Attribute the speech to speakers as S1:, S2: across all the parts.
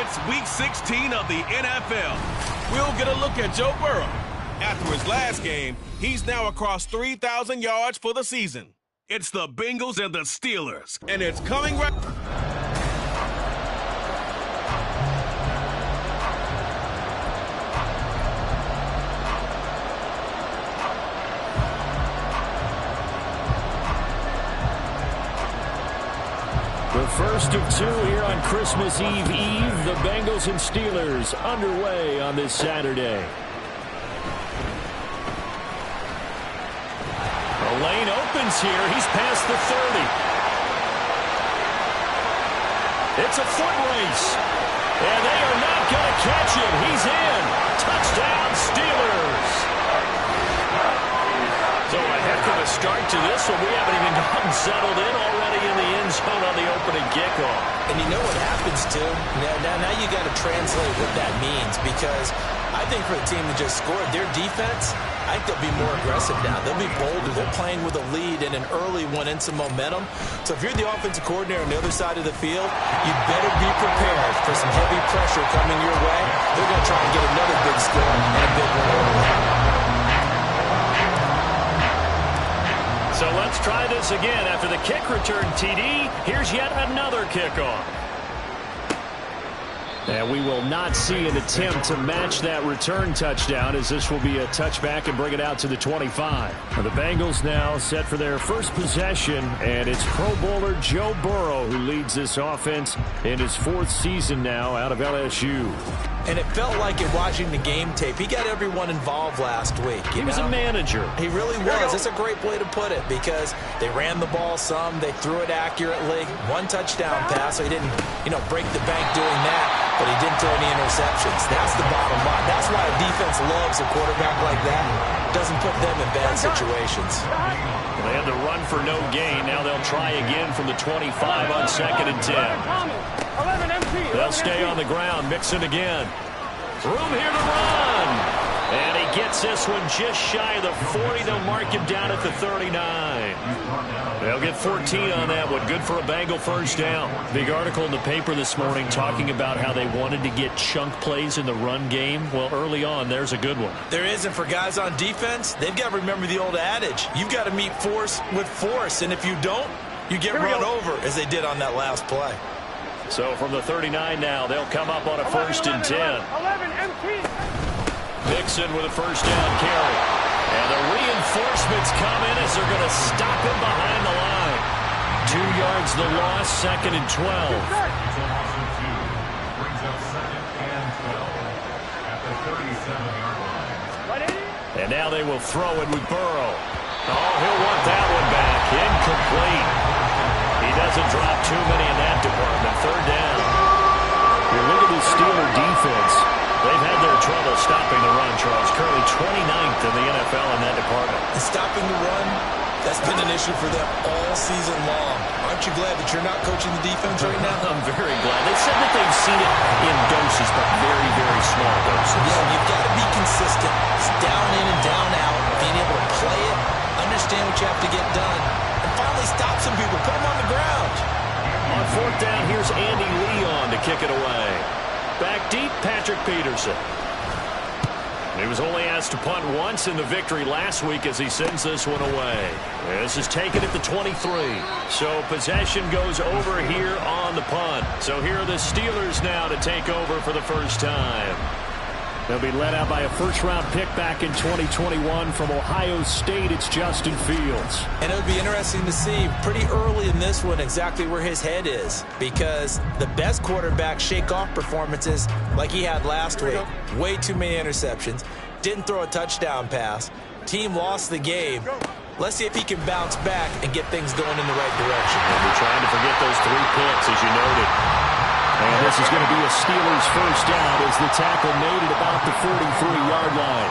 S1: It's Week 16 of the NFL. We'll get a look at Joe Burrow. After his last game, he's now across 3,000 yards for the season. It's the Bengals and the Steelers, and it's coming right...
S2: The first of two here on Christmas Eve. The Bengals and Steelers underway on this Saturday. The lane opens here. He's past the 30. It's a foot race. And they are not going to catch him. He's in. Touchdown, Steelers. So a heck of a start to this one. We haven't even gotten settled in already in the end zone on the opening kickoff.
S3: And you know what happens, too? Now you got to translate what that means, because I think for the team that just scored, their defense, I think they'll be more aggressive now. They'll be bolder. They're playing with a lead and an early one and some momentum. So if you're the offensive coordinator on the other side of the field, you better be prepared for some heavy pressure coming your way. They're going to try and get another big score and a big one early.
S2: So let's try this again. After the kick return TD, here's yet another kickoff. And we will not see an attempt to match that return touchdown, as this will be a touchback and bring it out to the 25. And the Bengals now set for their first possession, and it's Pro Bowler Joe Burrow who leads this offense in his fourth season now out of LSU.
S3: And it felt like it watching the game tape. He got everyone involved last week.
S2: He was a manager.
S3: He really was. That's a great way to put it, because they ran the ball some. They threw it accurately. One touchdown pass, so he didn't, break the bank doing that, but he didn't throw any interceptions. That's the bottom line. That's why a defense loves a quarterback like that. Doesn't put them in bad situations.
S2: They had the run for no gain. Now they'll try again from the 25 on 2nd and 10. They'll stay on the ground. Mixon again. Room here to run. And he gets this one just shy of the 40. They'll mark him down at the 39. They'll get 14 on that one. Good for a Bengal first down. Big article in the paper this morning talking about how they wanted to get chunk plays in the run game. Well, early on, there's a good one.
S3: There is, and for guys on defense, they've got to remember the old adage. You've got to meet force with force, and if you don't, you get run over, as they did on that last play.
S2: So from the 39 now, they'll come up on a 1st and 10. Mixon with a first down carry. And the reinforcements come in as they're going to stop him behind the line. 2 yards the loss, 2nd and 12. And now they will throw it with Burrow. Oh, he'll want that one back. Incomplete. He doesn't drop too many in that department. 3rd down. You look at the Steeler defense. They've had their trouble stopping the run, Charles. Currently 29th in the NFL in that department.
S3: And stopping the run, that's been an issue for them all season long. Aren't you glad that you're not coaching the defense right now?
S2: I'm very glad. They said that they've seen it in doses, but very, very small doses.
S3: Yeah, you've got to be consistent. It's down in and down out. Being able to play it, understand what you have to get done, and finally stop some people, put them on the ground.
S2: On 4th down, here's Andy Leon to kick it away. Back deep, Patrick Peterson. He was only asked to punt once in the victory last week as he sends this one away. This is taken at the 23. So possession goes over here on the punt. So here are the Steelers now to take over for the first time. They'll be led out by a first-round pick back in 2021 from Ohio State. It's Justin Fields.
S3: And it'll be interesting to see pretty early in this one exactly where his head is, because the best quarterback shake-off performances like he had last week, way too many interceptions, didn't throw a touchdown pass, team lost the game. Let's see if he can bounce back and get things going in the right direction.
S2: And we're trying to forget those 3 picks, as you noted. And this is going to be a Steelers first down as the tackle made at about the 43-yard line.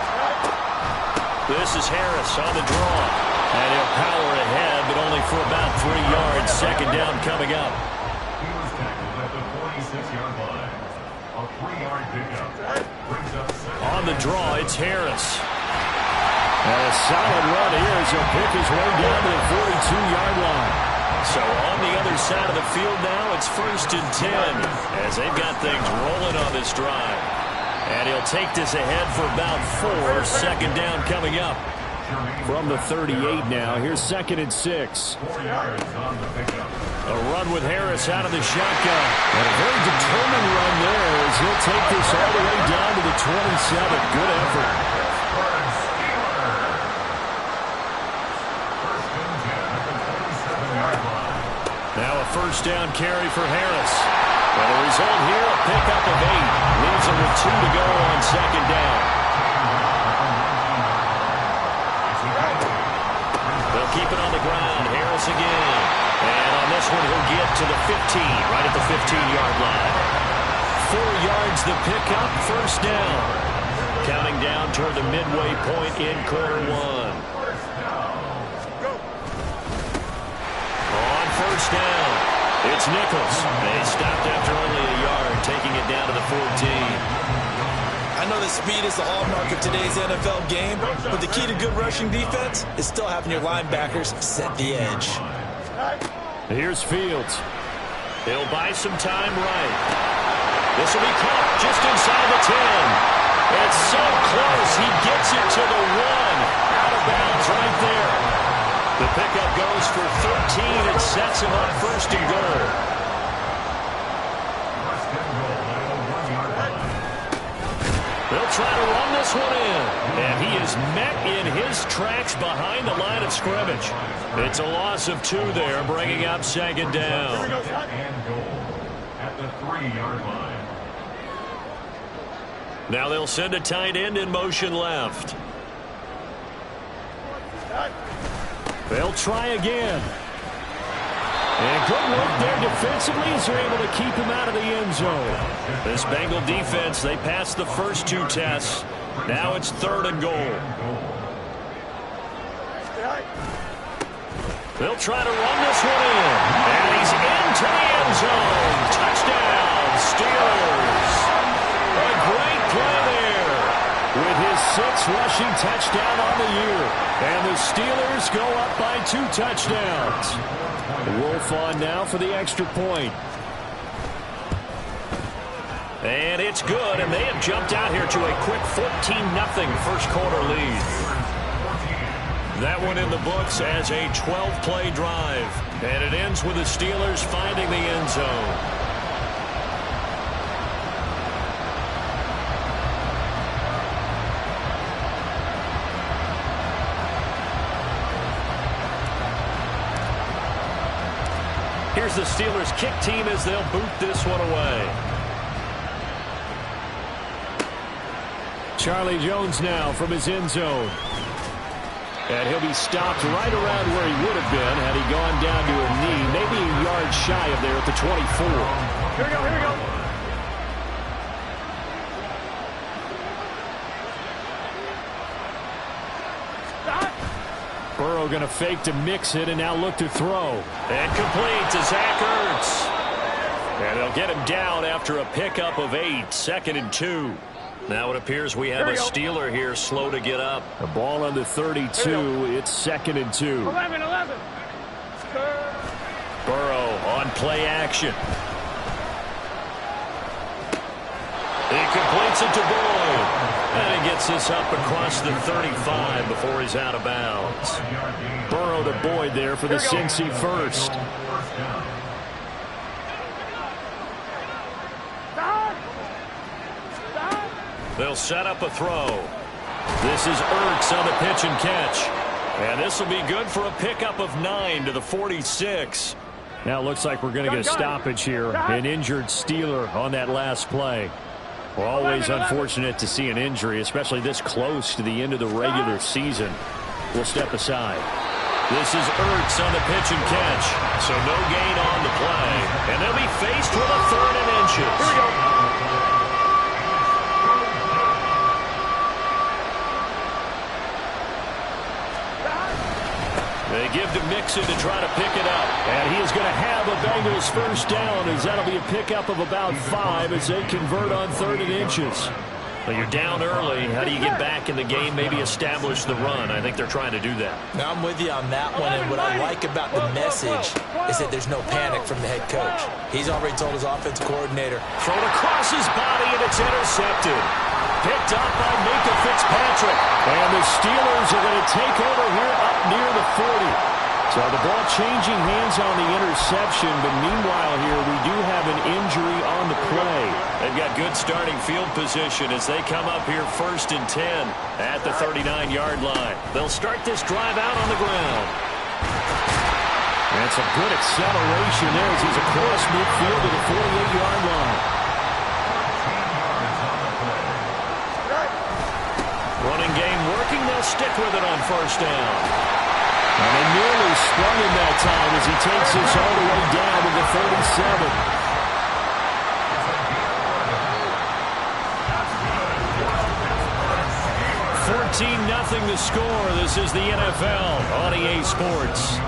S2: This is Harris on the draw. And he'll power ahead, but only for about 3 yards. 2nd down coming up.
S4: He was tackled at the 46-yard line. A 3-yard pickup brings up 7.
S2: On the draw, it's Harris. And a solid run here as he'll pick his way down to the 42-yard line. So on the other side of the field now, it's 1st and 10 as they've got things rolling on this drive. And he'll take this ahead for about 4. 2nd down coming up. From the 38 now, here's 2nd and 6.
S4: 4 yards on the pickup.
S2: A run with Harris out of the shotgun. And a very determined run there as he'll take this all the way down to the 27. Good effort. Now a 1st down carry for Harris. And the result here, a pickup of 8. Leaves him with 2 to go on 2nd down. They'll keep it on the ground. Harris again. And on this one, he'll get to the 15, right at the 15-yard line. 4 yards the pickup, 1st down. Counting down toward the midway point in quarter 1. On 1st down, it's Nichols. They stopped after only a yard, taking it down to the 14.
S3: I know that speed is the hallmark of today's NFL game, but the key to good rushing defense is still having your linebackers set the edge.
S2: Here's Fields. He'll buy some time right. This will be caught just inside the 10. It's so close. He gets it to the 1. Out of bounds right there. The pickup goes for 13. It sets him up 1st and goal. They'll try to run this one in. And he is met in his tracks behind the line of scrimmage. It's a loss of 2 there, bringing up 2nd down.
S4: And goal at the 3-yard line.
S2: Now they'll send a tight end in motion left. They'll try again. And good work there defensively as they're able to keep him out of the end zone. This Bengal defense, they passed the first 2 tests. Now it's 3rd and goal. They'll try to run this one in. And he's into the end zone. Touchdown, Steelers. A great play there with his 6th rushing touchdown on the year. And the Steelers go up by 2 touchdowns. Wolf on now for the extra point. And it's good, and they have jumped out here to a quick 14-0 first quarter lead. That one in the books as a 12-play drive. And it ends with the Steelers finding the end zone. Here's the Steelers kick team as they'll boot this one away. Charlie Jones now from his end zone. And he'll be stopped right around where he would have been had he gone down to a knee, maybe a yard shy of there at the 24.
S5: Here we go, here we go.
S2: Burrow going to fake to mix it and now look to throw. And complete to Zach Ertz. And they'll get him down after a pickup of 8, 2nd and 2. Now it appears we have a Steeler here slow to get up. The ball on the 32. It's 2nd and 2.
S5: 11.
S2: Burrow on play action. He completes it to Boyd. And he gets this up across the 35 before he's out of bounds. Burrow to Boyd there for the Cincy first. They'll set up a throw. This is Ertz on the pitch and catch. And this will be good for a pickup of 9 to the 46. Now it looks like we're going to get a stoppage here. An injured Steeler on that last play. Well, always unfortunate to see an injury, especially this close to the end of the regular season. We'll step aside. This is Ertz on the pitch and catch. So no gain on the play. And they'll be faced with a 3rd and inches.
S5: Here we go.
S2: They give to Mixon to try to pick it up. And he is going to have a Bengals first down as that'll be a pickup of about 5 as they convert on 3rd and inches. Well, you're down early. How do you get back in the game, maybe establish the run? I think they're trying to do that.
S3: Now, I'm with you on that one, and what I like about the message is that there's no panic from the head coach. He's already told his offensive coordinator.
S2: Thrown across his body, and it's intercepted. Picked up by Minka Fitzpatrick. And the Steelers are going to take over here up near the 40. So the ball changing hands on the interception, but meanwhile here we do have an injury on the play. They've got good starting field position as they come up here 1st and 10 at the 39-yard line. They'll start this drive out on the ground. That's a good acceleration there as he's across midfield to the 48-yard line. Running game working, they'll stick with it on 1st down. And they nearly sprung him that time as he takes this all the way down to the 37. 14-0 the score. This is the NFL on EA Sports.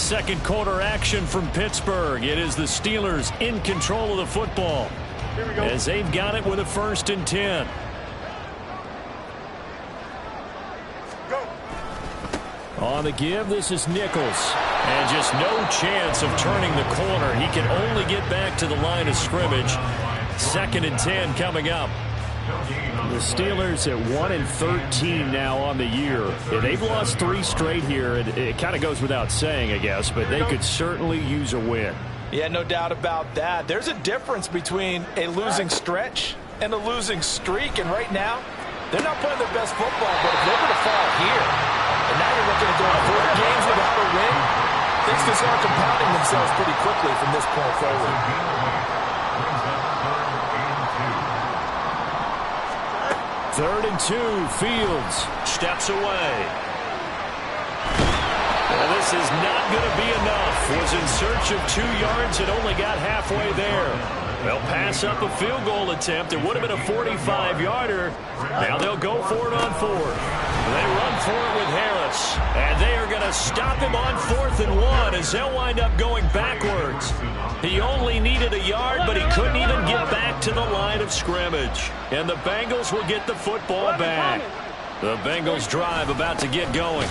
S2: Second quarter action from Pittsburgh. It is the Steelers in control of the football as they've got it with a 1st and 10. On the give, this is Nichols. And just no chance of turning the corner. He can only get back to the line of scrimmage. 2nd and 10 coming up. The Steelers at 1-13 now on the year. They've lost 3 straight here. It kind of goes without saying, I guess, but they could certainly use a win.
S3: Yeah, no doubt about that. There's a difference between a losing stretch and a losing streak, and right now, they're not playing their best football, but if they're going to fall here, and now you're looking at going 4 games without a win, things can start compounding themselves pretty quickly from this point forward.
S2: 3rd and 2, Fields steps away. Well, this is not going to be enough. Was in search of 2 yards and only got halfway there. They'll pass up a field goal attempt. It would have been a 45-yarder. Now they'll go for it on 4th. They run for it with Harris. And they are going to stop him on 4th and 1 as they'll wind up going backwards. He only needed a yard, but he couldn't even get back to the line of scrimmage. And the Bengals will get the football back. The Bengals drive about to get going.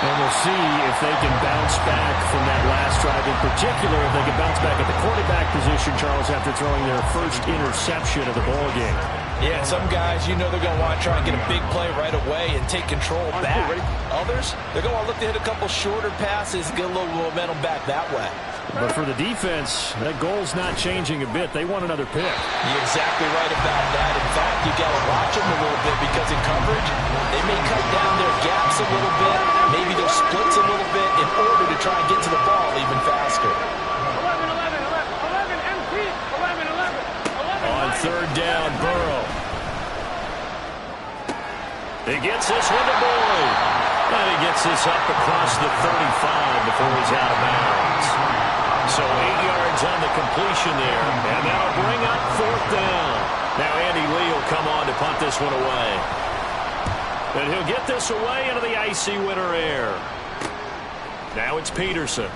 S6: And we'll see if they can bounce back from that last drive. In particular, if they can bounce back at the quarterback position, Charles, after throwing their first interception of the ballgame.
S3: Yeah, some guys, you know they're going to want to try and get a big play right away and take control back. Others, they're going to look to hit a couple shorter passes and get a little momentum back that way.
S6: But for the defense, that goal's not changing a bit. They want another pick.
S3: You're exactly right about that. In fact, you got to watch them a little bit because in coverage, they may cut down their gaps a little bit, maybe their splits a little bit in order to try and get to the ball even faster.
S5: 11, MT, 11.
S2: On 3rd down, Burrow. He gets this one to Boyd. And he gets this up across the 35 before he's out of bounds. So 8 yards on the completion there. And that'll bring up 4th down. Now Andy Lee will come on to punt this one away. And he'll get this away into the icy winter air. Now it's Peterson.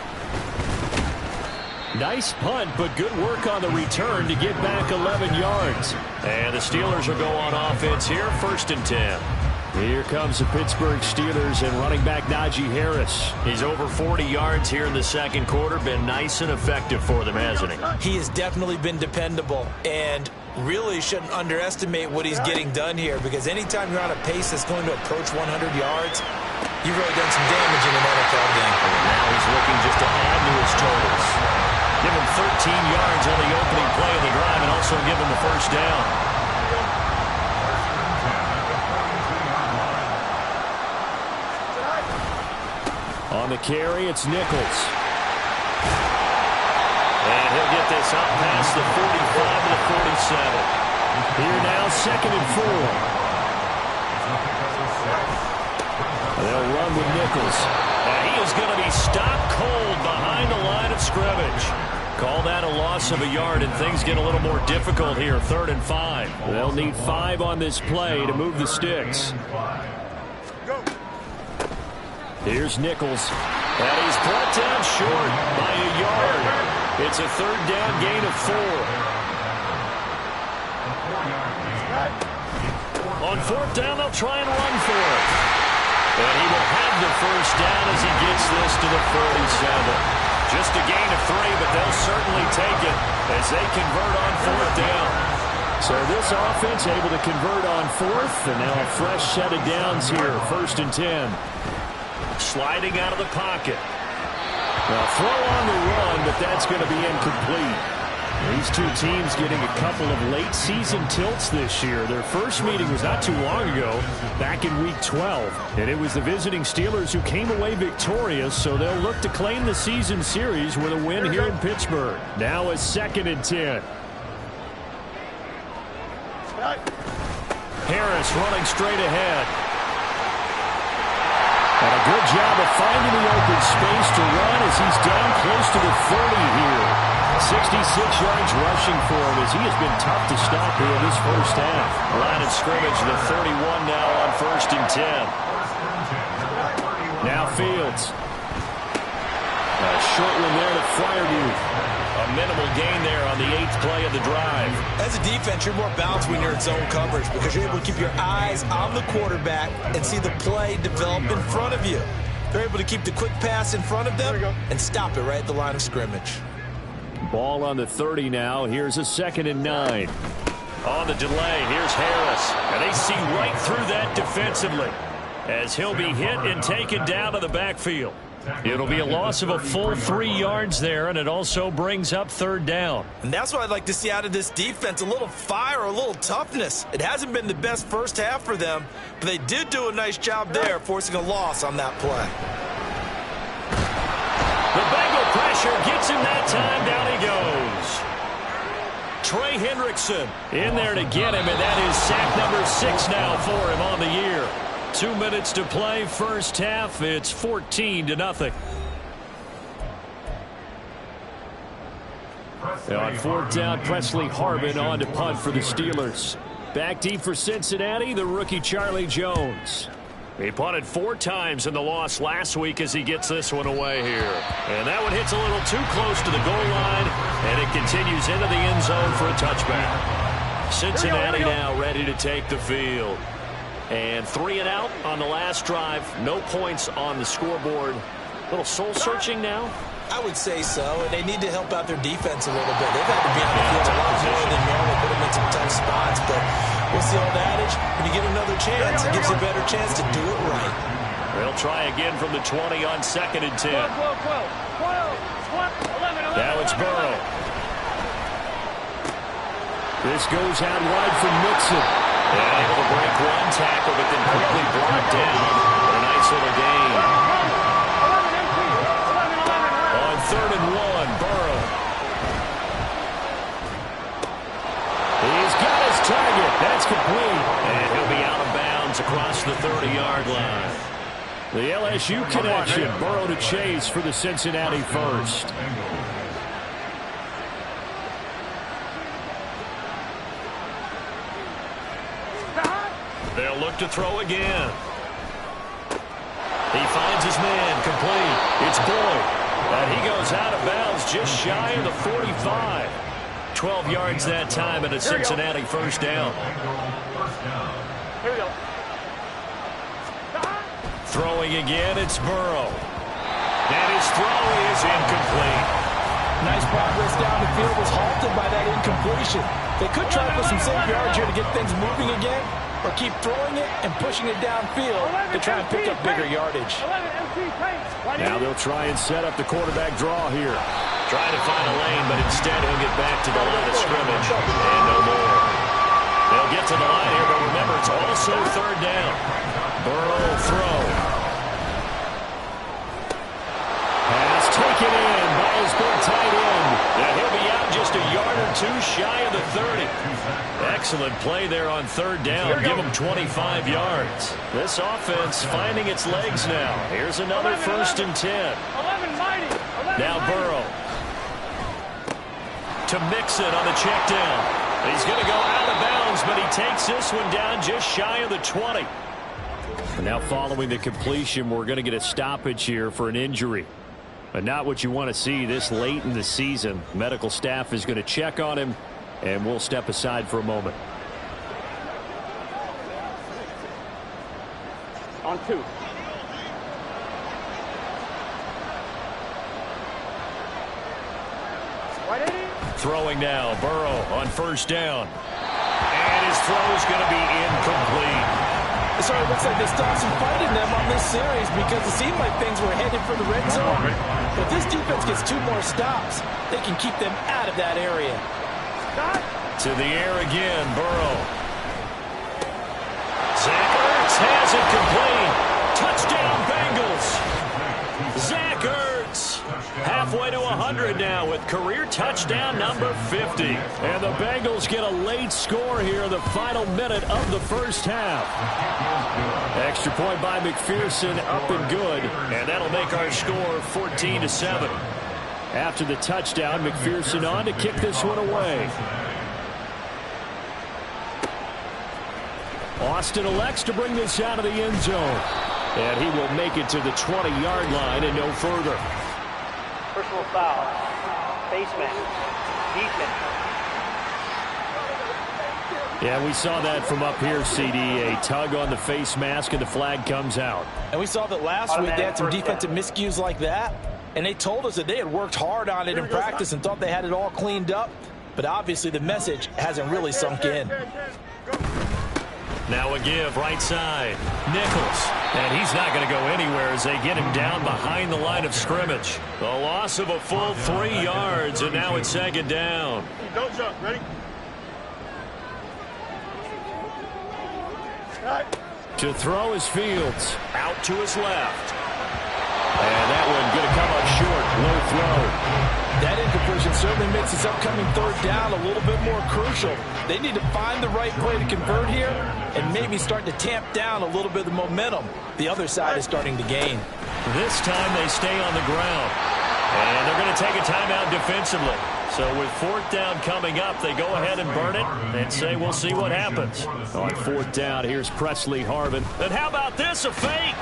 S2: Nice punt, but good work on the return to get back 11 yards. And the Steelers will go on offense here, 1st and 10.
S6: Here comes the Pittsburgh Steelers and running back Najee Harris.
S2: He's over 40 yards here in the 2nd quarter. Been nice and effective for them, hasn't he?
S3: He has definitely been dependable and really shouldn't underestimate what he's getting done here because anytime you're on a pace that's going to approach 100 yards, you've really done some damage in an NFL game.
S2: Now he's looking just to add to his totals. Give him 13 yards on the opening play of the drive and also give him the 1st down.
S6: On the carry, it's Nichols.
S2: And he'll get this up past the 45 to the 47.
S6: Here now, 2nd and 4. They'll run with Nichols.
S2: And he is going to be stopped cold behind the line of scrimmage. Call that a loss of a yard, and things get a little more difficult here, 3rd and 5.
S6: They'll need 5 on this play to move the sticks. Here's Nichols.
S2: And he's brought down short by a yard. It's a third down gain of 4. On fourth down, they'll try and run for it. And he will have the first down as he gets this to the 47. Just a gain of 3, but they'll certainly take it as they convert on fourth down.
S6: So this offense able to convert on fourth, and now a fresh set of downs here, 1st and 10.
S2: Sliding out of the pocket.
S6: Now throw on the run, but that's going to be incomplete. These two teams getting a couple of late season tilts this year. Their first meeting was not too long ago, back in week 12. And it was the visiting Steelers who came away victorious, so they'll look to claim the season series with a win here in Pittsburgh. Now a 2nd and 10. Harris running straight ahead. And a good job of finding the open space to run as he's down close to the 30 here. 66 yards rushing for him as he has been tough to stop here in this first half.
S2: Line of scrimmage, the 31 now on 1st and 10.
S6: Now Fields. A short one there to Fryermuth.
S2: A minimal gain there on the 8th play of the drive.
S3: As a defense, you're more balanced when you're in zone coverage because you're able to keep your eyes on the quarterback and see the play develop in front of you. They're able to keep the quick pass in front of them and stop it right at the line of scrimmage.
S6: Ball on the 30 now. Here's a 2nd and 9.
S2: On the delay, here's Harris. And they see right through that defensively as he'll be hit and taken down to the backfield. It'll be a loss of a full 3 yards there, and it also brings up 3rd down.
S3: And that's what I'd like to see out of this defense, a little fire, a little toughness. It hasn't been the best first half for them, but they did do a nice job there, forcing a loss on that play.
S2: The Bengal pressure gets him that time. Down he goes. Trey Hendrickson in there to get him, and that is sack number 6 now for him on the year. 2 minutes to play, first half. It's 14-0.
S6: On fourth down, Presley Harvin on to punt for the Steelers. Back deep for Cincinnati, the rookie Charlie Jones.
S2: He punted 4 times in the loss last week as he gets this one away here. And that one hits a little too close to the goal line, and it continues into the end zone for a touchback. Cincinnati now ready to take the field. And 3 and out on the last drive. No points on the scoreboard. A little soul-searching now.
S3: I would say so, and they need to help out their defense a little bit. They've had to be on the field a lot more than normal, put them in some tough spots. But what's the old adage? When you get another chance, it gives you a better chance to do it right.
S2: They'll try again from the 20 on 2nd and 10.
S5: 12. 11.
S2: Now it's Burrow.
S6: This goes out wide for Mixon.
S2: And able to break one tackle, but then quickly brought down for a nice little gain.
S5: 11.
S2: On 3rd and 1, Burrow.
S6: He's got his target. That's complete.
S2: And he'll be out of bounds across the 30-yard line.
S6: The LSU connection. Burrow to Chase for the Cincinnati first.
S2: They'll look to throw again. He finds his man, complete. It's Boyd. And he goes out of bounds just shy of the 45. 12 yards that time and a Cincinnati first down.
S5: Here we go.
S2: Throwing again, it's Burrow. And his throw is incomplete.
S3: Nice progress down the field was halted by that incompletion. They could try to put some safe yards here to get things moving again, or keep throwing it and pushing it downfield to try and pick up bigger yardage.
S6: Now they'll try and set up the quarterback draw here.
S2: Trying to find a lane, but instead he'll get back to the line of scrimmage. And no more. They'll get to the line here, but remember, it's also 3rd down. Burrow throw.
S6: Pass taken in by his big tight end.
S2: And he'll be out just a yard or 2 shy of the 30. Excellent play there on 3rd down. Give him 25 yards. This offense finding its legs now. Here's another 1st and 10.
S5: 11 mighty. 11
S2: Now
S5: mighty.
S2: Burrow. To Mixon on the check down. He's going to go out of bounds, but he takes this one down just shy of the 20.
S6: And now following the completion, we're going to get a stoppage here for an injury. But not what you want to see this late in the season. Medical staff is going to check on him, and we'll step aside for a moment.
S5: On 2.
S6: Throwing now, Burrow on first down. And his throw is going to be incomplete.
S3: So it looks like they still have some fight in them on this series because it seemed like things were headed for the red zone. But this defense gets 2 more stops. They can keep them out of that area.
S6: To the air again, Burrow. Zach Ertz has it complete. Touchdown, Bengals. Zach Ertz halfway to 100 now with career touchdown number 50. And the Bengals get a late score here in the final minute of the first half. Extra point by McPherson, up and good. And that'll make our score 14-7. After the touchdown, McPherson on to kick this one away. Austin elects to bring this out of the end zone. And he will make it to the 20-yard line and no further.
S5: Personal foul. Face mask. Defense.
S6: Yeah, we saw that from up here, CD. A tug on the face mask, and the flag comes out.
S3: And we saw that last week they had some defensive miscues like that. And they told us that they had worked hard on it in practice and thought they had it all cleaned up. But obviously the message hasn't really sunk in.
S6: Now a give, right side. Nichols. And he's not going to go anywhere as they get him down behind the line of scrimmage. The loss of a full 3 yards, and now it's second down.
S5: Don't jump. Ready?
S6: To throw is Fields. Out to his left. And that one going to come up short. Low throw.
S3: That incompletion certainly makes this upcoming third down a little bit more crucial. They need to find the right play to convert here and maybe start to tamp down a little bit of the momentum the other side is starting to gain.
S6: This time they stay on the ground. And they're going to take a timeout defensively. So with fourth down coming up, they go ahead and burn it and say we'll see what happens. On fourth down, here's Presley Harvin. And how about this, a fake?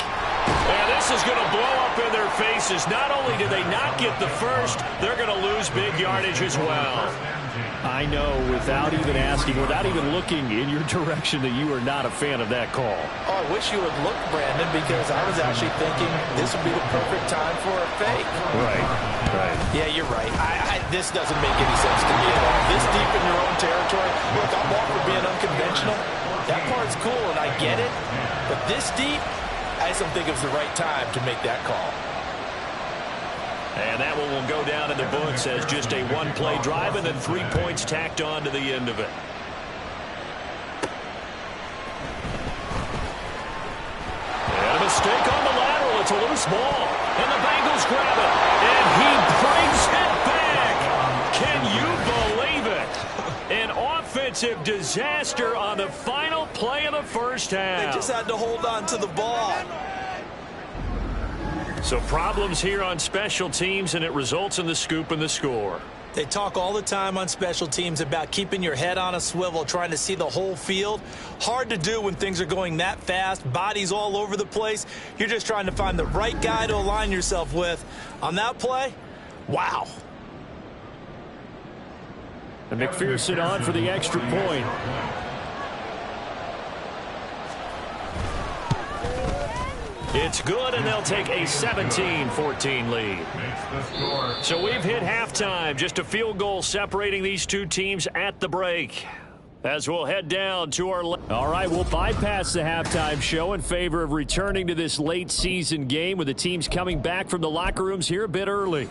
S6: And this is going to blow up in their faces. Not only do they not get the first, they're going to lose big yardage as well. I know, without even asking, without even looking in your direction, that you are not a fan of that call.
S3: Oh, I wish you would look, Brandon, because I was actually thinking this would be the perfect time for a fake.
S6: Right.
S3: Yeah, you're right. This doesn't make any sense to me at all. This deep in your own territory, look, I'm all for being unconventional. That part's cool, and I get it. But this deep, I just don't think it was the right time to make that call.
S6: And that one will go down in the books as just a one-play drive and then 3 points tacked on to the end of it. And a mistake on the lateral. It's a loose ball. And the Bengals grab it. And he brings it back. Can you believe it? An offensive disaster on the final play of the first half.
S3: They just had to hold on to the ball.
S6: So problems here on special teams, and it results in the scoop and the score.
S3: They talk all the time on special teams about keeping your head on a swivel, trying to see the whole field. Hard to do when things are going that fast, bodies all over the place. You're just trying to find the right guy to align yourself with. On that play, wow.
S6: And McPherson on for the extra point. It's good, and they'll take a 17-14 lead. So we've hit halftime. Just a field goal separating these two teams at the break. As we'll head down to our... All right, we'll bypass the halftime show in favor of returning to this late season game with the teams coming back from the locker rooms here a bit early.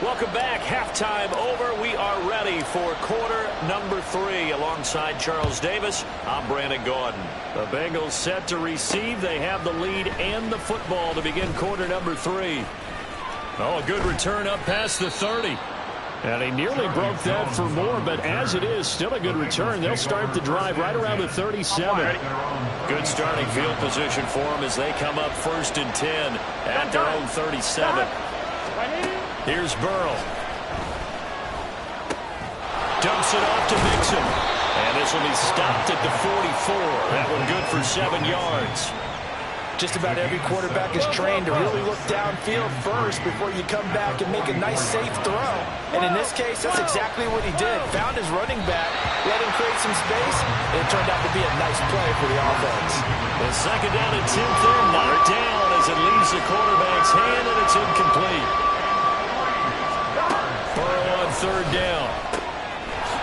S6: Welcome back. Halftime over. We are ready for quarter number 3. Alongside Charles Davis, I'm Brandon Gordon. The Bengals set to receive. They have the lead and the football to begin quarter number 3. Oh, a good return up past the 30. And he nearly broke that for more, but as it is, still a good return. They'll start the drive right around the 37. Good starting field position for them as they come up 1st and 10 at their own 37. Here's Burrow. Dumps it off to Mixon. And this will be stopped at the 44. That one good for 7 yards.
S3: Just about every quarterback is trained to really look downfield first before you come back and make a nice, safe throw. And in this case, that's exactly what he did. Found his running back, let him create some space, and it turned out to be a nice play for the offense.
S2: The second down and 10 there, knocked down as it leaves the quarterback's hand, and it's incomplete. Burrow on third down.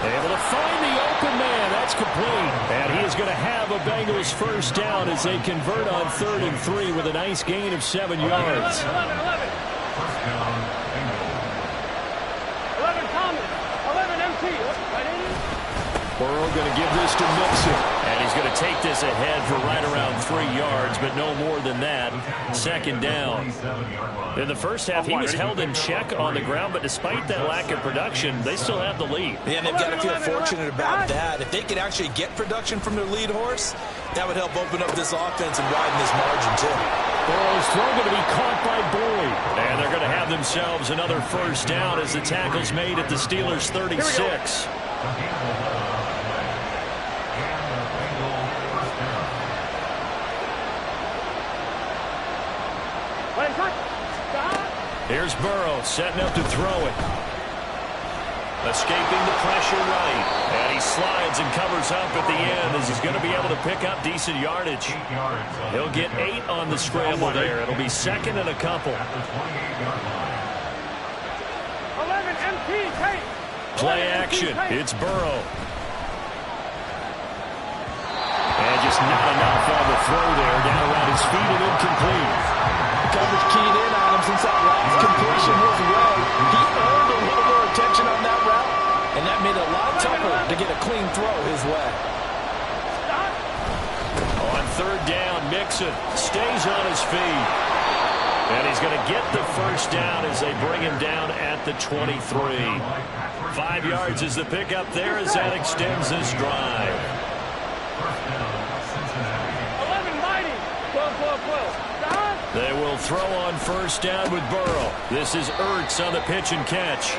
S2: Able to find the open man. That's complete. And he is going to have a Bengals first down as they convert on 3rd and 3 with a nice gain of 7 yards.
S5: 11 Thomas. 11 MT. Right in.
S6: Burrow going to give this to Mixon.
S2: And he's going to take this ahead for right around 3 yards, but no more than that. Second down. In the first half, he was held in check on the ground, but despite that lack of production, they still have the lead.
S3: Yeah, and they've got to feel fortunate about that. If they could actually get production from their lead horse, that would help open up this offense and widen this margin, too.
S6: Burrow's throw going to be caught by Boyd.
S2: And they're going to have themselves another first down as the tackle's made at the Steelers' 36. Here's Burrow setting up to throw it. Escaping the pressure right. And he slides and covers up at the end as he's going to be able to pick up decent yardage. He'll get 8 on the scramble there. It'll be second and a couple.
S5: 11 MT. Take.
S2: Play action. It's Burrow. And just not enough on the throw there. Down around his feet and incomplete.
S3: Coverage keyed in on him since that last completion his way. He earned a little more attention on that route, and that made it a lot tougher to get a clean throw his way.
S2: On third down, Mixon stays on his feet. And he's going to get the first down as they bring him down at the 23. 5 yards is the pickup there as that extends this drive.
S5: 11 mighty. 12.
S2: They will throw on first down with Burrow. This is Ertz on the pitch and catch.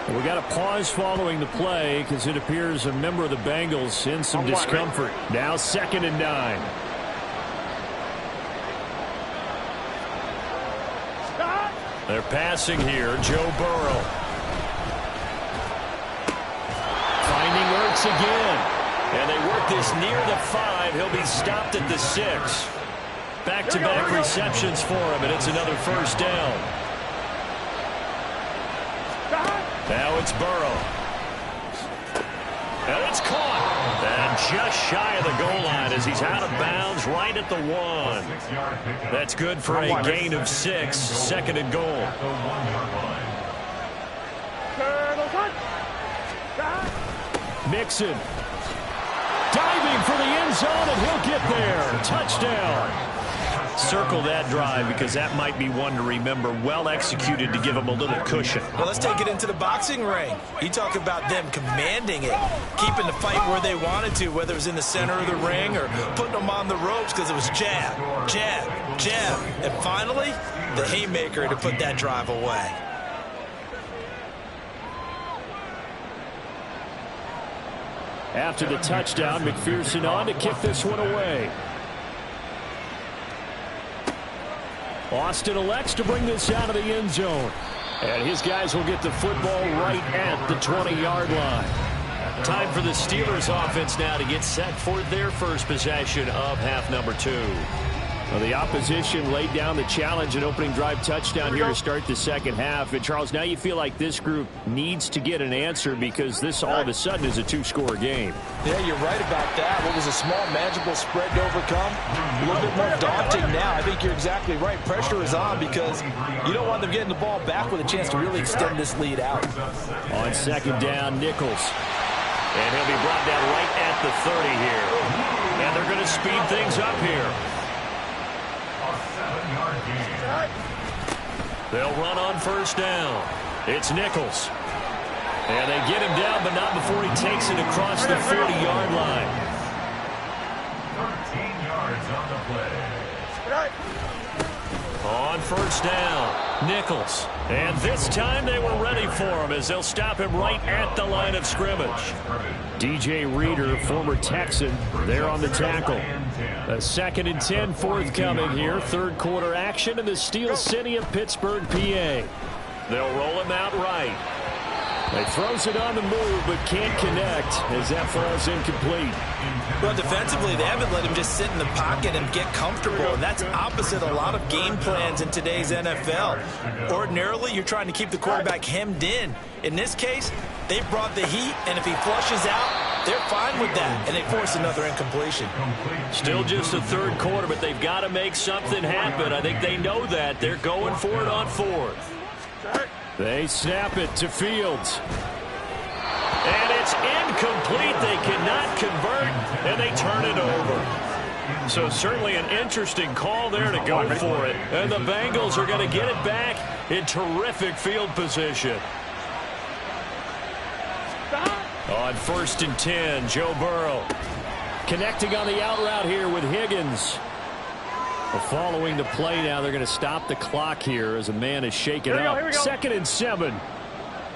S6: We got a pause following the play because it appears a member of the Bengals in some discomfort. Now 2nd and 9.
S2: They're passing here. Joe Burrow. Finding Ertz again. And they work this near the 5. He'll be stopped at the 6. Back-to-back receptions for him, and it's another first down. Now it's Burrow. And it's caught. And just shy of the goal line as he's out of bounds right at the 1. That's good for a gain of 6. Second and goal.
S6: Mixon. Diving for the end zone, and he'll get there. Touchdown.
S2: Circle that drive because that might be one to remember. Well executed to give him a little cushion.
S3: Well, let's take it into the boxing ring. You talk about them commanding it, keeping the fight where they wanted to, whether it was in the center of the ring or putting them on the ropes because it was jab, jab, jab. And finally, the haymaker to put that drive away.
S6: After the touchdown, McPherson on to kick this one away. Austin elects to bring this out of the end zone. And his guys will get the football right at the 20-yard line.
S2: Time for the Steelers offense now to get set for their first possession of half number 2.
S6: Well, the opposition laid down the challenge and opening drive touchdown here to start the second half. And, Charles, now you feel like this group needs to get an answer because this all of a sudden is a 2-score game.
S3: Yeah, you're right about that. What was a small, manageable spread to overcome, a little bit more daunting now. I think you're exactly right. Pressure is on because you don't want them getting the ball back with a chance to really extend this lead out.
S2: On second down, Nichols. And he'll be brought down right at the 30 here. And they're going to speed things up here. They'll run on first down. It's Nichols. And they get him down, but not before he takes it across the 40-yard line.
S4: 13 yards on the play.
S2: On first down, Nichols. And this time they were ready for him as they'll stop him right at the line of scrimmage.
S6: DJ Reader, former Texan, there on the tackle. A 2nd and 10 forthcoming here. Third quarter action in the Steel City of Pittsburgh, PA.
S2: They'll roll him out right.
S6: He throws it on the move but can't connect as that falls incomplete.
S3: Well, defensively, they haven't let him just sit in the pocket and get comfortable, and that's opposite a lot of game plans in today's NFL. Ordinarily, you're trying to keep the quarterback hemmed in. In this case, they brought the heat, and if he flushes out, they're fine with that, and they force another incompletion.
S2: Still just the third quarter, but they've got to make something happen. I think they know that. They're going for it on fourth.
S6: They snap it to Fields.
S2: And it's incomplete. They cannot convert, and they turn it over. So certainly an interesting call there to go for it. And the Bengals are going to get it back in terrific field position. On 1st and 10, Joe Burrow.
S6: Connecting on the out route here with Higgins. Following the play now, they're going to stop the clock here as a man is shaken up. 2nd and 7.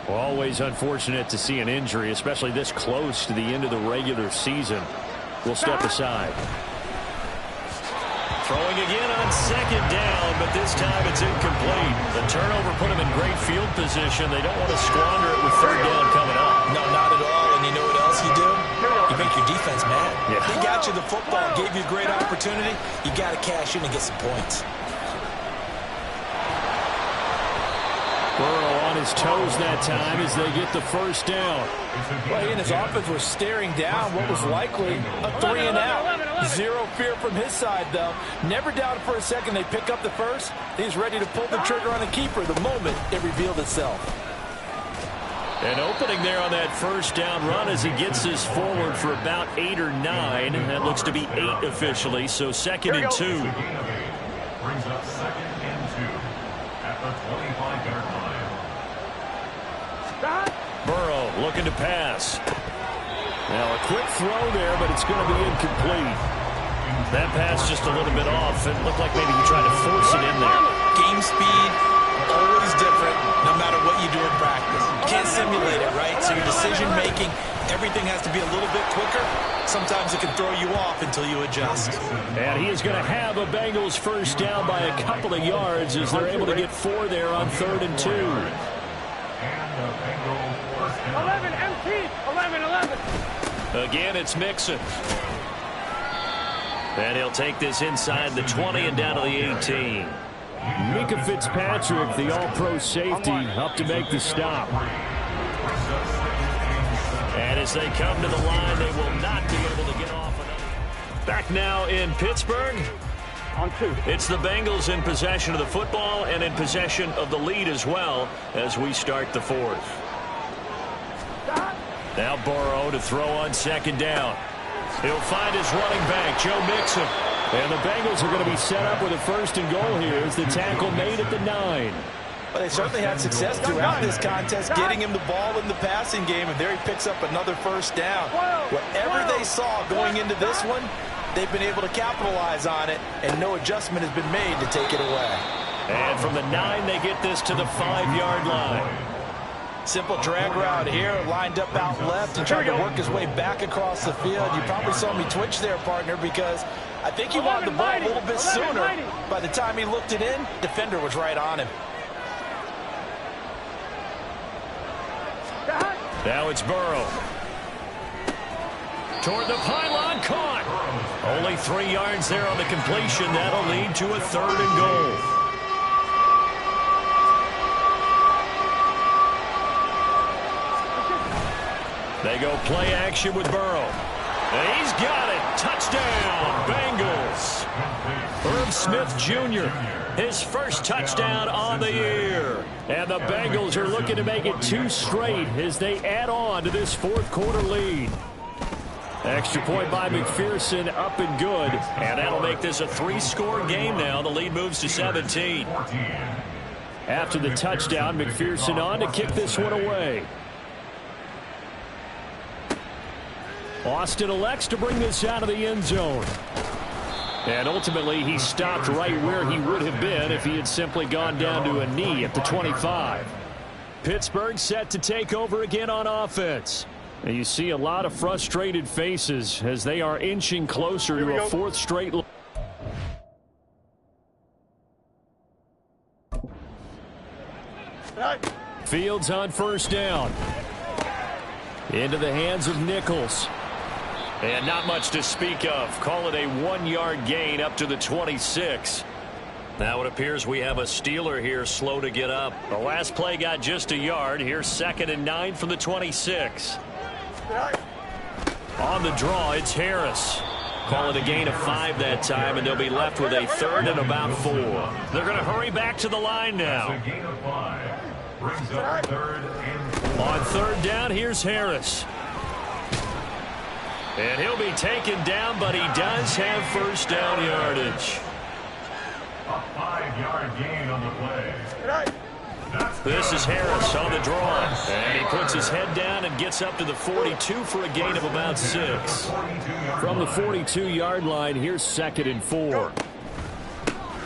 S6: Always unfortunate to see an injury, especially this close to the end of the regular season. We'll step aside.
S2: Throwing again on 2nd down, but this time it's incomplete. The turnover put them in great field position. They don't want to squander it with 3rd down coming up.
S3: No, not at all. And you know what else you do? You make your defense mad.
S2: Yeah.
S3: They got you the football, gave you a great opportunity. You got to cash in and get some points.
S6: Burrow on his toes that time as they get the 1st down.
S3: Well, he and his offense were staring down what was likely a 3 and out. Zero fear from his side, though. Never doubted for a second they pick up the first. He's ready to pull the trigger on a keeper the moment it revealed itself.
S2: An opening there on that 1st down run as he gets this forward for about 8 or 9. That looks to be 8 officially, so 2nd and 2.
S4: Brings up 2nd and 2 at the 25-yard line.
S2: Burrow looking to pass.
S6: Now a quick throw there, but it's going to be incomplete.
S2: That pass just a little bit off. It looked like maybe he tried to force it in there.
S3: Game speed, always different, no matter what you do in practice. You can't simulate it, right? So your decision-making, everything has to be a little bit quicker. Sometimes it can throw you off until you adjust.
S6: And he is going to have a Bengals 1st down by a couple of yards as they're able to get 4 there on 3rd and 2.
S5: 11 MT, 11.
S2: Again, it's Mixon. And he'll take this inside the 20 and down to the 18.
S6: Mika Fitzpatrick, the all-pro safety, up to make the stop.
S2: And as they come to the line, they will not be able to get off another. Back now in Pittsburgh.
S5: On 2.
S2: It's the Bengals in possession of the football and in possession of the lead as well as we start the 4th. Now Burrow to throw on 2nd down. He'll find his running back, Joe Mixon.
S6: And the Bengals are going to be set up with a 1st and goal here as the tackle made at the 9.
S3: But they certainly had success throughout this contest, getting him the ball in the passing game, and there he picks up another 1st down. Whatever they saw going into this one, they've been able to capitalize on it, and no adjustment has been made to take it away.
S2: And from the 9, they get this to the 5-yard line.
S3: Simple drag route here, lined up out left and trying to work his way back across the field. You probably saw me twitch there, partner, because I think he wanted the ball a little bit sooner. By the time he looked it in, defender was right on him.
S2: Now it's Burrow. Toward the pylon, caught. Only 3 yards there on the completion. That'll lead to a 3rd and goal. They go play action with Burrow. And he's got it. Touchdown, Bengals. Herb Smith Jr., his 1st touchdown on the year. And the Bengals are looking to make it 2 straight as they add on to this 4th quarter lead. Extra point by McPherson, up and good. And that'll make this a 3-score game now. The lead moves to 17.
S6: After the touchdown, McPherson on to kick this one away. Austin elects to bring this out of the end zone. And ultimately, he stopped right where he would have been if he had simply gone down to a knee at the 25. Pittsburgh set to take over again on offense. And you see a lot of frustrated faces as they are inching closer to a fourth straight. Fields on first down. Into the hands of Nichols. And not much to speak of. Call it a 1-yard gain up to the 26. Now it appears we have a Steeler here slow to get up. The last play got just a yard. Here's 2nd and 9 from the 26. On the draw, it's Harris. Call it a gain of 5 that time, and they'll be left with a 3rd and about 4. They're going to hurry back to the line now. On 3rd down, here's Harris. And he'll be taken down, but he does have first down yardage.
S4: A 5-yard gain on the play.
S6: This is Harris on the draw. And he puts his head down and gets up to the 42 for a gain of about 6. From the 42-yard line, here's 2nd and 4.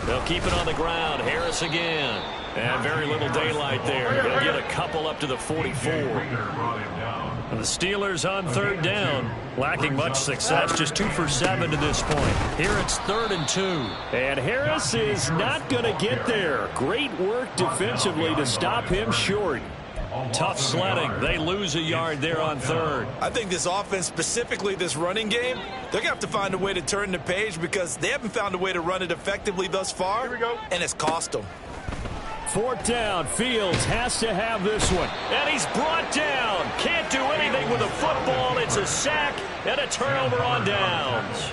S6: They'll keep it on the ground. Harris again. And very little daylight there. He'll get a couple up to the 44. And the Steelers on 3rd down, lacking much success, just 2 for 7 to this point. Here it's 3rd and 2. And Harris is not going to get there. Great work defensively to stop him short. Tough sledding. They lose a yard there on 3rd.
S3: I think this offense, specifically this running game, they're going to have to find a way to turn the page because they haven't found a way to run it effectively thus far, and it's cost them.
S6: 4th down. Fields has to have this one. And he's brought down. Can't do anything with a football. It's a sack and a turnover on downs.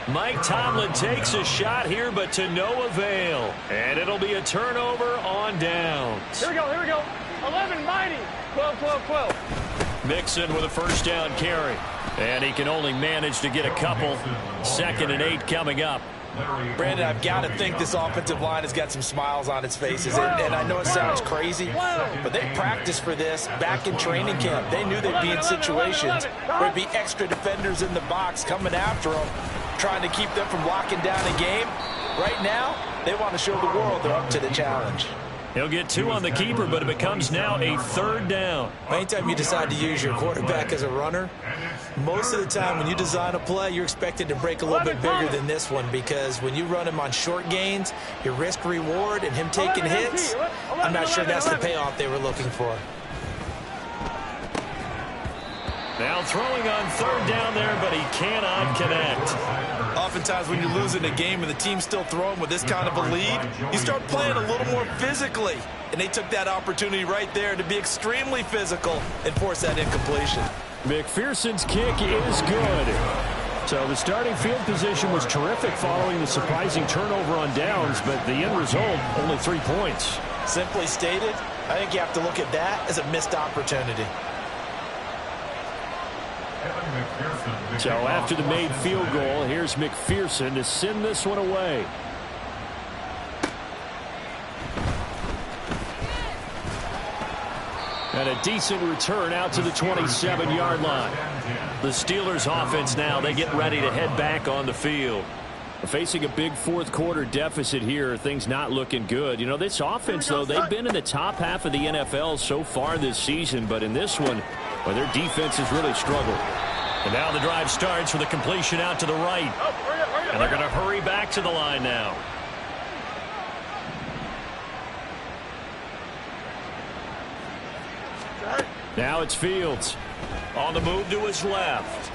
S6: Mike Tomlin takes a shot here, but to no avail. And it'll be a turnover on downs.
S5: Here we go. 11 mighty. 12, 12, 12.
S6: Mixon with a first down carry. And he can only manage to get a couple. 2nd and 8 coming up.
S3: Brandon, I've got to think this offensive line has got some smiles on its faces. And I know it sounds crazy, but they practiced for this back in training camp. They knew they'd be in situations where there'd be extra defenders in the box coming after them, trying to keep them from locking down a game. Right now, they want to show the world they're up to the challenge.
S6: He'll get 2 on the keeper, but it becomes now a 3rd down.
S3: Anytime you decide to use your quarterback as a runner, most of the time when you design a play, you're expected to break a little bit bigger than this one because when you run him on short gains, your risk-reward and him taking hits, I'm not sure that's the payoff they were looking for.
S6: Now throwing on 3rd down there, but he cannot connect.
S3: Oftentimes when you're losing a game and the team's still throwing with this kind of a lead, you start playing a little more physically. And they took that opportunity right there to be extremely physical and force that incompletion.
S6: McPherson's kick is good. So the starting field position was terrific following the surprising turnover on downs, but the end result, only 3 points.
S3: Simply stated, I think you have to look at that as a missed opportunity.
S6: So after the made field goal, here's McPherson to send this one away. And a decent return out to the 27-yard line. The Steelers offense now, they get ready to head back on the field. Facing a big fourth-quarter deficit here, things not looking good. You know, this offense, though, they've been in the top half of the NFL so far this season, but in this one, well, their defense has really struggled. And now the drive starts with a completion out to the right. And they're going to hurry back to the line now. Now it's Fields. On the move to his left.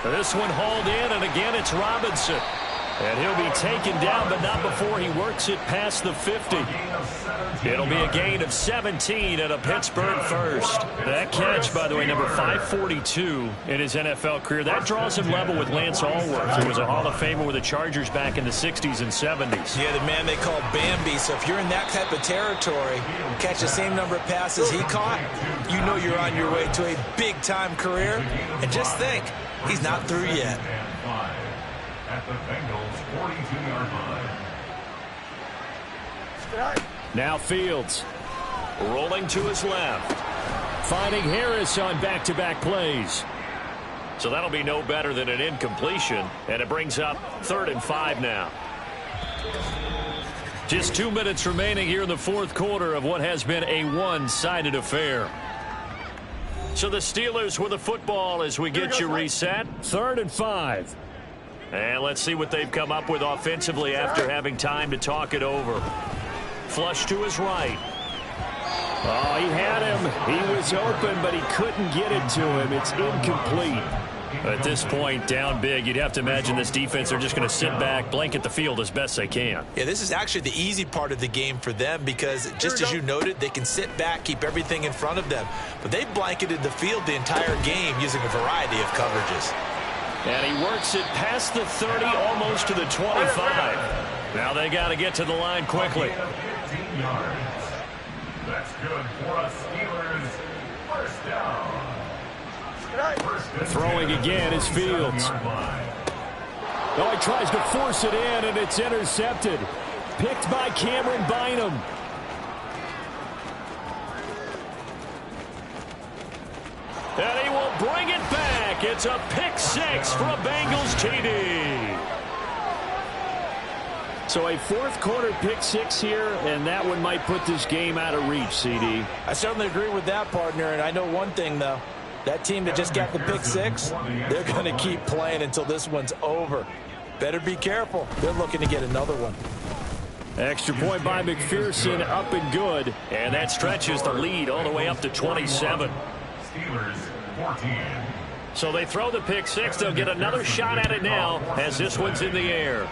S6: This one hauled in, and again it's Robinson. And he'll be taken down, but not before he works it past the 50. It'll be a gain of 17 and a Pittsburgh first. That catch, by the way, number 542 in his NFL career. That draws him level with Lance Allworth, who was a Hall of Famer with the Chargers back in the 60s and 70s.
S3: Yeah, the man they call Bambi. So if you're in that type of territory, catch the same number of passes he caught, you know you're on your way to a big-time career. And just think, he's not through yet.
S4: At the Bengals 42-yard line.
S6: Now Fields rolling to his left, finding Harris on back-to-back plays.
S2: So that'll be no better than an incompletion, and it brings up 3rd and 5 now. Just 2 minutes remaining here in the fourth quarter of what has been a one-sided affair. So the Steelers with the football as we get you reset.
S6: 3rd and 5.
S2: And let's see what they've come up with offensively after having time to talk it over. Flush to his right.
S6: Oh, he had him. He was open, but he couldn't get it to him. It's incomplete.
S2: At this point, down big, you'd have to imagine this defense are just going to sit back, blanket the field as best they can.
S3: Yeah, this is actually the easy part of the game for them because, just as you noted, they can sit back, keep everything in front of them. But they blanketed the field the entire game using a variety of coverages.
S2: And he works it past the 30, almost to the 25. Now they got to get to the line quickly.
S4: 15 yards. That's good for us Steelers. First down.
S6: Throwing again is Fields. Oh, he tries to force it in, and it's intercepted. Picked by Cameron Bynum.
S2: And he will bring it back. It's a pick 6 for a Bengals TD.
S6: So a fourth quarter pick 6 here, and that one might put this game out of reach, CD.
S3: I certainly agree with that, partner, and I know one thing, though. That team that just got the pick 6, they're going to keep playing until this one's over. Better be careful. They're looking to get another one.
S6: Extra point by McPherson, up and good.
S2: And that stretches the lead all the way up to 27.
S4: Steelers 14.
S2: So they throw the pick 6. They'll get another shot at it now as this one's in the air.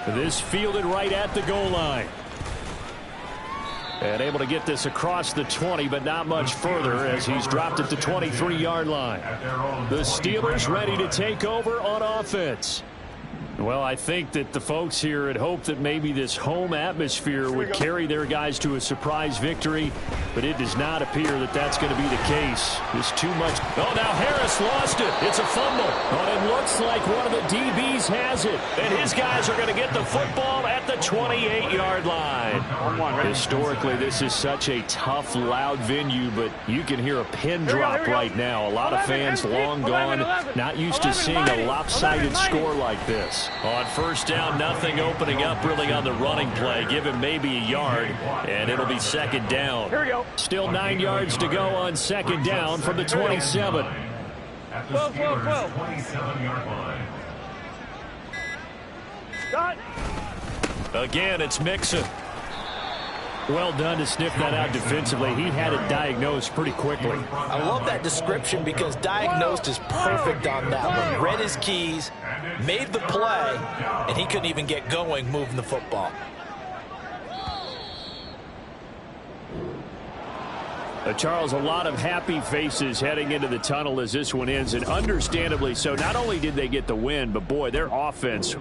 S6: This fielded right at the goal line. And able to get this across the 20, but not much further as he's dropped it to 23-yard line. The Steelers ready to take over on offense. Well, I think that the folks here had hoped that maybe this home atmosphere would carry their guys to a surprise victory, but it does not appear that that's going to be the case. There's too much. Oh, now Harris lost it. It's a fumble. Oh, it looks like one of the DBs has it.
S2: And his guys are going to get the football at the 28-yard line.
S6: Historically, this is such a tough, loud venue, but you can hear a pin drop right now. A lot of fans long gone, not used to seeing a lopsided score like this.
S2: On first down, nothing opening up really on the running play. Give him maybe a yard, and it'll be second down.
S5: Here we go.
S6: Still 9 yards to go on second down from the 27.
S4: At the
S5: 12, 12, 12.
S4: 27-yard line.
S5: Dot.
S2: Again, it's Mixon.
S6: Well done to sniff that out defensively. He had it diagnosed pretty quickly.
S3: I love that description because diagnosed is perfect on that one. Read his keys, made the play, and he couldn't even get going moving the football.
S6: Charles, a lot of happy faces heading into the tunnel as this one ends, and understandably so. Not only did they get the win, but boy, their offense...